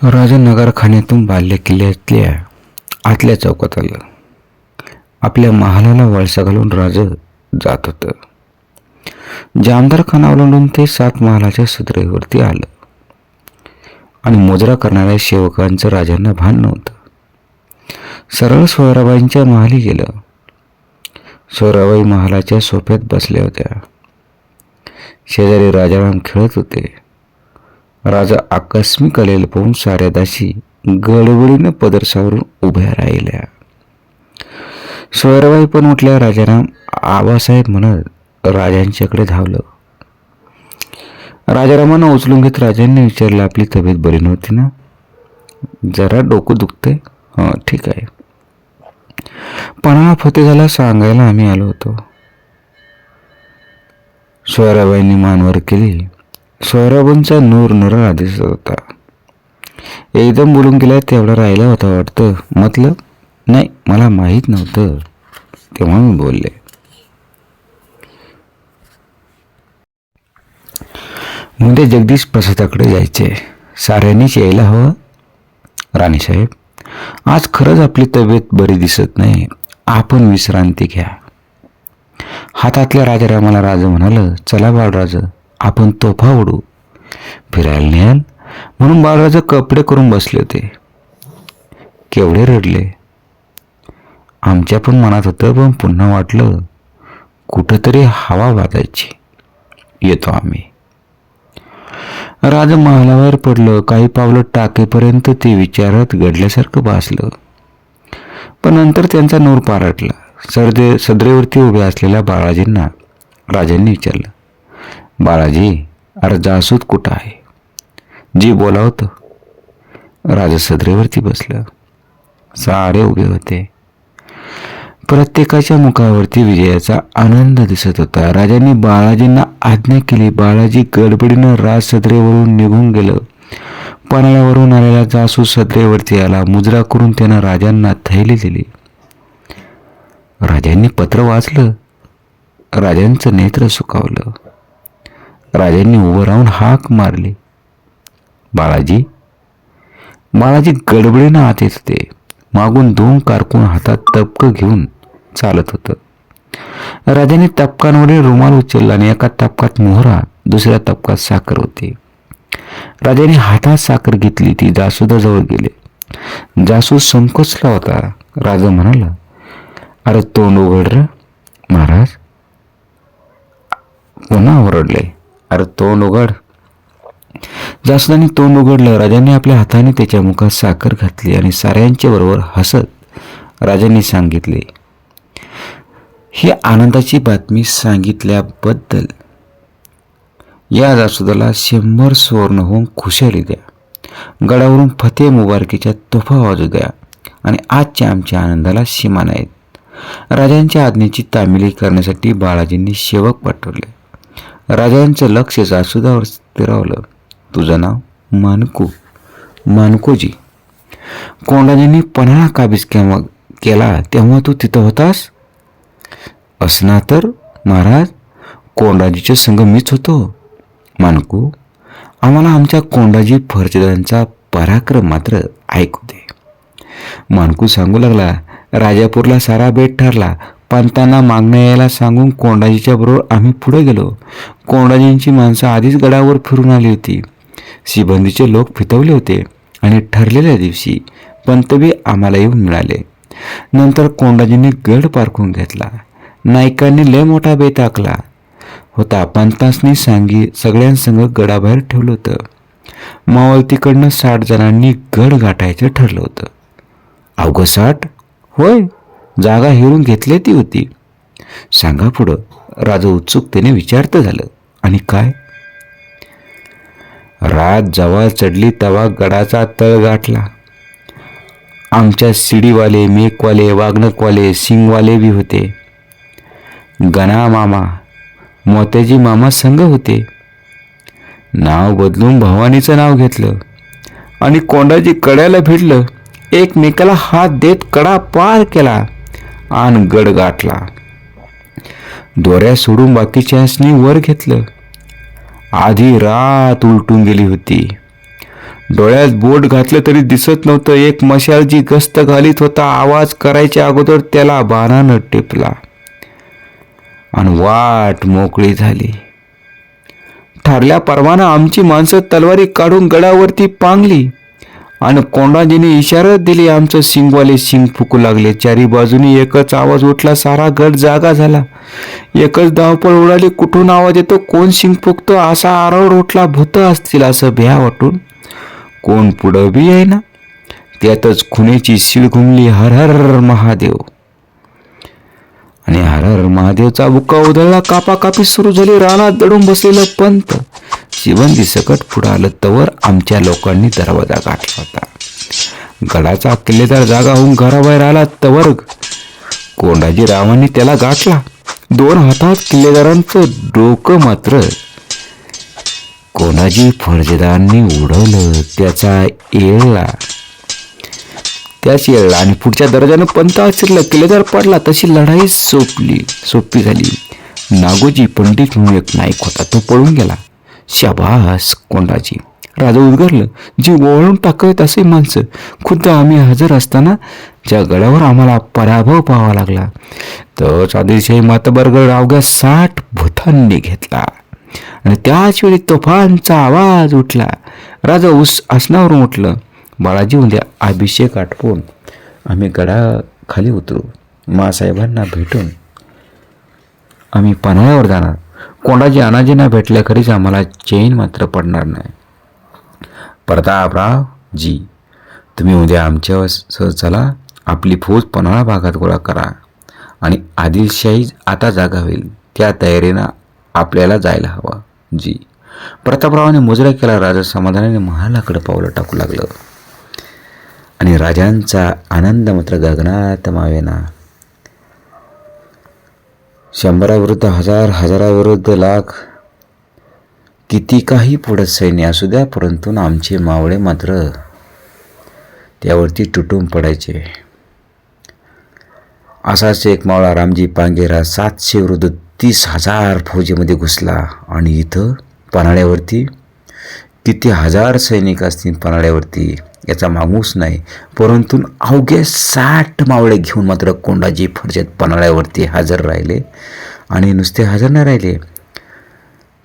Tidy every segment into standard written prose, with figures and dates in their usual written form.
राजा नगरखान्यातून बाल्य किल्ल्यातल्या आतल्या चौकात आलं. आपल्या महालाला वळसा घालून राजा जात होतं. जामदार खाना ओलांडून ते 7 महालाच्या सदरेवरती आलं आणि मुजरा करणाऱ्या सेवकांचं राजांना भान नव्हतं. सरळ सोयराबाईंच्या महाली गेलं. सोयराबाई महालाच्या सोफ्यात बसल्या होत्या. शेजारी राजाराम खेळत होते. राजा आकस्मिक आलेलं पाहून साऱ्या दासी गडबडीनं पदर सावरून उभ्या राहिल्या. सोयराबाई पण उठल्या. राजाराम आबासाहेब म्हणत राजांच्याकडे धावलं. राजारामांना उचलून घेत राजांनी विचारलं, आपली तब्येत बरी नव्हती ना? जरा डोकं दुखतंय. हां ठीक आहे. पन्हाळा फते झाला सांगायला आम्ही आलो होतो. सोयराबाईंनी मानवर केली. सोयराबाईंचा नूर नरा दिसत होता. एकदम बोलून गेला, तेवढा राहिला होता वाटतं. म्हटलं नाही, मला माहीत नव्हतं. तेव्हा मी बोलले. म्हणजे जगदीश प्रसादाकडे जायचे. साऱ्यांनीच यायला हवं. राणीसाहेब, आज खरंच आपली तब्येत बरी दिसत नाही. आपण विश्रांती घ्या. हातातल्या राजारामाला राजा म्हणाल, चला बाळराज, आपण तोफा उडू. फिरायला न्याल म्हणून बाळराजा कपडे करून बसले होते. केवढे रडले. आमच्या पण मनात होतं, पण पुन्हा वाटलं कुठंतरी हवा वाजायची. येतो आम्ही. राजा महालावर पडलं. काही पावलं टाकेपर्यंत ते विचारात घडल्यासारखं भासलं. पण नंतर त्यांचा नूर पारटला. सदरेवरती उभ्या असलेल्या बाळाजींना राजांनी विचारलं, बाळाजी, अरे जासूद कुठं आहे? जी बोलावतं. राजा सदरेवरती बसलं. सारे उभे होते. प्रत्येकाच्या मुखावरती विजयाचा आनंद दिसत होता. राजांनी बाळाजींना आज्ञा केली. बाळाजी गडबडीनं राज सदरेवरून निघून गेलं. पन्हाळ्यावरून आलेला जासूस सदरेवरती आला. मुजरा करून त्यानं राजांना थैली दिली. राजांनी पत्र वाचलं. राजांचं नेत्र सुकावलं. राजांनी उभं राहून हाक मारली, बाळाजी. बाळाजी गडबडीनं आत येत होते. मागून 2 कारकून हातात तपकं घेऊन चालत होतं. राजांनी तपकांवरील रुमाल उचलला आणि एका तपकात मोहरा, दुसऱ्या तपकात साखर होती. राजांनी हातात साखर घेतली. ती जासुदाजवळ गेले. जासूस संकोचला होता. राजा म्हणाला, अरे तोंड उघड रे. महाराज पुन्हा ओरडले, अरे तोंड उघड. जासुदाने तोंड उघडलं. राजांनी आपल्या हाताने त्याच्या मुखात साखर घातली आणि साऱ्यांच्या बरोबर हसत राजांनी सांगितले, ही आनंदाची बातमी सांगितल्याबद्दल या जासुदाला 100 सुवर्ण होऊन खुशाली द्या. गडावरून फते मुबारकीच्या तोफा वाजू द्या आणि आजच्या आमच्या आनंदाला सीमा नाहीत. राजांच्या आज्ञेची तामिली करण्यासाठी बाळाजींनी सेवक पाठवले. राजांचं लक्ष जासुदावर स्थिरावलं. तुझं नाव? मानकू. मानकोजी. कोंडाजींनी पन्हाळा काबीज केला तेव्हा तू तिथं होतास? असणार तर महाराज, कोंडाजीच्या संग मीच होतो. मानकू, आम्हाला आमच्या कोंडाजी फर्जदांचा पराक्रम मात्र ऐकू दे. मानकू सांगू लागला, राजापूरला सारा बेट ठरला. पंतांना मागण्या यायला सांगून कोंडाजीच्या बरोबर आम्ही पुढे गेलो. कोंडाजींची माणसं आधीच गडावर फिरून आली होती. सिबंदीचे लोक फितवले होते आणि ठरलेल्या दिवशी पंतबी आम्हाला येऊन मिळाले. नंतर कोंडाजींनी गड पारखून घेतला. नायकांनी लय मोठा बेत आखला होता. पंतांनी सगळ्यांसंग गडाबाहेर ठेवलं होतं. मावळतीकडनं 60 जणांनी गड गाठायचं ठरलं होतं. अवघं 60? होय, जागा हेरून घेतली ती होती. सांगा पुढं. राजा उत्सुकतेने विचारतं झालं. आणि काय? रात जवळ चढली तेव्हा गडाचा तळ गाठला. आमच्या शिडीवाले, मेकवाले, वाघनकवाले, सिंगवाले बी होते. गणा मामा, मोत्याजी मामा संघ होते. नाव बदलून भवानीचं नाव घेतलं आणि कोंडाजी कड्याला भिडलं. एकमेकाला हात देत कडा पार केला आणि गड गाठला. दोऱ्या सोडून बाकीच्यांनी वर घेतलं. आधी रात उलटून गेली होती. डोळ्यात बोट घातलं तरी दिसत नव्हतं. एक मशाल जी गस्त घालीत होता, आवाज करायच्या अगोदर त्याला बाणानं टिपला आणि वाट मोकळी झाली. ठरल्याप्रमाणे आमची माणसं तलवारी काढून गडावरती पांगली आणि कोंडाजीने इशारा दिली. आमचं शिंगवाले शिंग फुकू लागले. चारी बाजूनी एकच आवाज उठला. सारा गड जागा झाला. एकच धावपळ उडाली. कुठून आवाज येतो, कोण शिंग फुकतो असा आरड उठला. भूत असतील असं भ्या वाटून कोण पुढं बी येईना. त्यातच खुनेची शिळ घुमली. हर हर महादेव. आणि हर हर महादेवचा बुक्का उधळला. कापाकापी सुरू झाली. रानात दडून बसलेलं पंत शिवंदी सकट पुढं आलं तवर आमच्या लोकांनी दरवाजा गाठला होता. गडाचा किल्लेदार जागा होऊन घराबाहेर आला तवर कोंडाजी रावांनी त्याला गाठला. 2 हातात किल्लेदारांचं डोकं मात्र कोंडाजी फौजदारांनी उडवलं. त्याच येळला आणि पुढच्या दरवाजानं पंत आचरलं. किल्लेदार पडला. तशी लढाई सोपी झाली. नागोजी पंडित म्हणून एक नाईक होता, तो पळून गेला. शाबास कोंडाजी, राजा उद्गारलं. जी ओवाळून टाकत असे माणसं. खुद्द आम्ही हजर असताना ज्या गडावर आम्हाला पराभव पाहावा लागला, तोच आदिलशाही मातबरगड अवघ्या 60 भूतांनी घेतला. आणि त्याच वेळी तोफांचा आवाज उठला. राजा आसनावरून उठलं. बाळाजी, उद्या अभिषेक आटपून आम्ही गडाखाली उतरू. मासाहेबांना भेटून आम्ही पन्हाळ्यावर जाणार. कोंडाजी अनाजींना भेटल्याखरीच आम्हाला चैन मात्र पडणार नाही. प्रतापराव जी, तुम्ही उद्या आमच्यावर चला. आपली फौज पन्हाळा भागात गोळा करा आणि आदिलशाही आता जागा होईल त्या तयारीनं आपल्याला जायला हवं. जी. प्रतापरावाने मुजरा केला. राजा समाधानाने महालाकडे पावलं टाकू लागलं आणि राजांचा आनंद मात्र गगनात मावेना. 100विरुद्ध 1000, हजाराविरुद्ध लाख, किती काही पुढं सैन्य असू द्या, परंतु आमचे मावळे मात्र त्यावरती तुटून पडायचे. असाच एक मावळा रामजी पांगेरा 700 विरुद्ध 30,000 फौजेमध्ये घुसला. आणि इथं पन्हाळ्यावरती किती हजार सैनिक असतील पन्हाळ्यावरती याचा मागूस नाही, परंतु अवघे 60 मावळे घेऊन मात्र कोंडाजी फर्जत पन्हाळ्यावरती हजर राहिले. आणि नुसते हजर नाही राहिले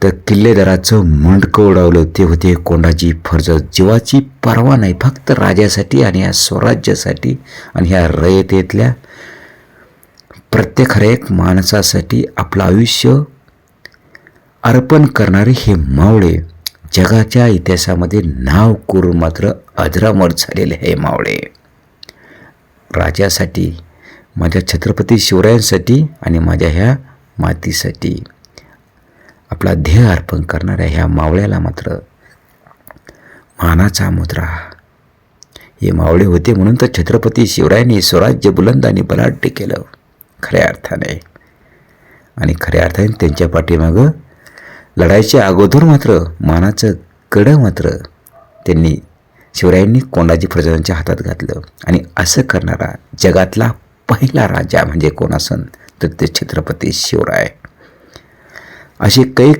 तर किल्लेदाराचं मंडकं उडवलं. ते होते कोंडाजी फर्जत. जीवाची पर्वा नाही, फक्त राजासाठी आणि या स्वराज्यासाठी आणि ह्या रयतेतल्या प्रत्येक हरेक माणसासाठी आपलं आयुष्य अर्पण करणारे हे मावळे जगाच्या इतिहासामध्ये नाव करून मात्र अजरामर झालेले हे मावळे. राजासाठी, माझ्या छत्रपती शिवरायांसाठी आणि माझ्या ह्या मातीसाठी आपला ध्येय अर्पण करणाऱ्या ह्या मावळ्याला मात्र मानाचा मुद्रा. हे मावळे होते म्हणून तर छत्रपती शिवरायांनी स्वराज्य बुलंद आणि बलाढ्य केलं खऱ्या अर्थाने. आणि खऱ्या अर्थाने त्यांच्या पाठीमागं लढाईच्या अगोदर मात्र मानाचं कडं मात्र त्यांनी शिवरायांनी कोंडाजी फर्जतांच्या हातात घातलं. आणि असं करणारा जगातला पहिला राजा म्हणजे कोण असन तर ते छत्रपती शिवराय. असे काही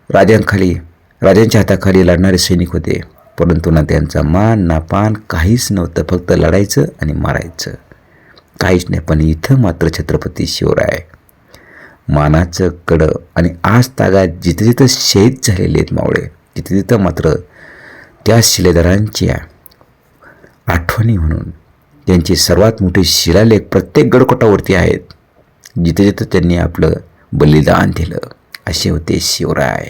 राजांच्या हाताखाली लढणारे सैनिक होते, परंतु ना त्यांचा मान ना पान काहीच नव्हतं, फक्त लढायचं आणि मारायचं, काहीच नाही. पण इथं मात्र छत्रपती शिवराय मानाचं कडं. आणि आज तागात जिथं जिथं शहीद झालेले आहेत मावळे, तिथं तिथं मात्र त्या शिलेदारांच्या आठवणी म्हणून त्यांची सर्वात मोठी शिलालेख प्रत्येक गडकोटावरती आहेत, जिथं जिथं त्यांनी आपलं बलिदान दिलं. असे होते शिवराय.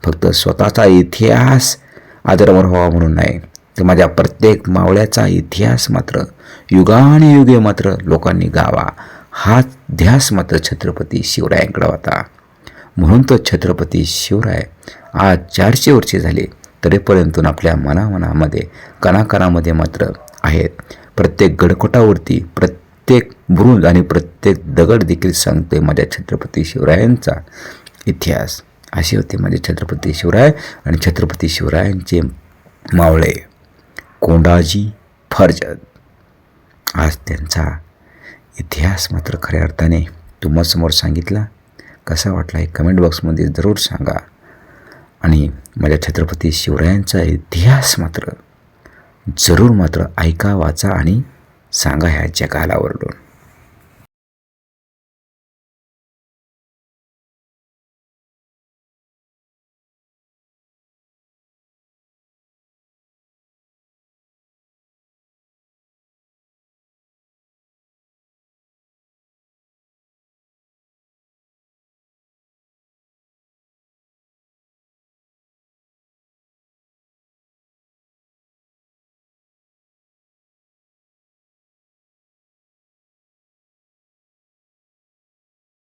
फक्त स्वतःचा इतिहास आदरवर व्हावा म्हणून नाही, तर माझ्या प्रत्येक मावळ्याचा इतिहास मात्र युगानुयुगे मात्र लोकांनी गावा, हा ध्यास मात्र छत्रपती शिवरायांकडे होता. म्हणून तो छत्रपती शिवराय आज 400 वर्षे झाले तरीपर्यंत आपल्या मनामध्ये कणाकणामध्ये मात्र आहेत. प्रत्येक गडकोटावरती प्रत्येक बुरुज आणि प्रत्येक दगड देखील सांगतोय माझ्या छत्रपती शिवरायांचा इतिहास. असे होते माझे छत्रपती शिवराय आणि छत्रपती शिवरायांचे मावळे कोंडाजी फर्जत. आज त्यांचा इतिहास मात्र खऱ्या अर्थाने तुम्हासमोर सांगितला. कसा वाटला हे कमेंट बॉक्समध्ये जरूर सांगा. आणि माझ्या छत्रपती शिवरायांचा इतिहास मात्र जरूर मात्र ऐका, वाचा आणि सांगा ह्या जगाला ओरडून.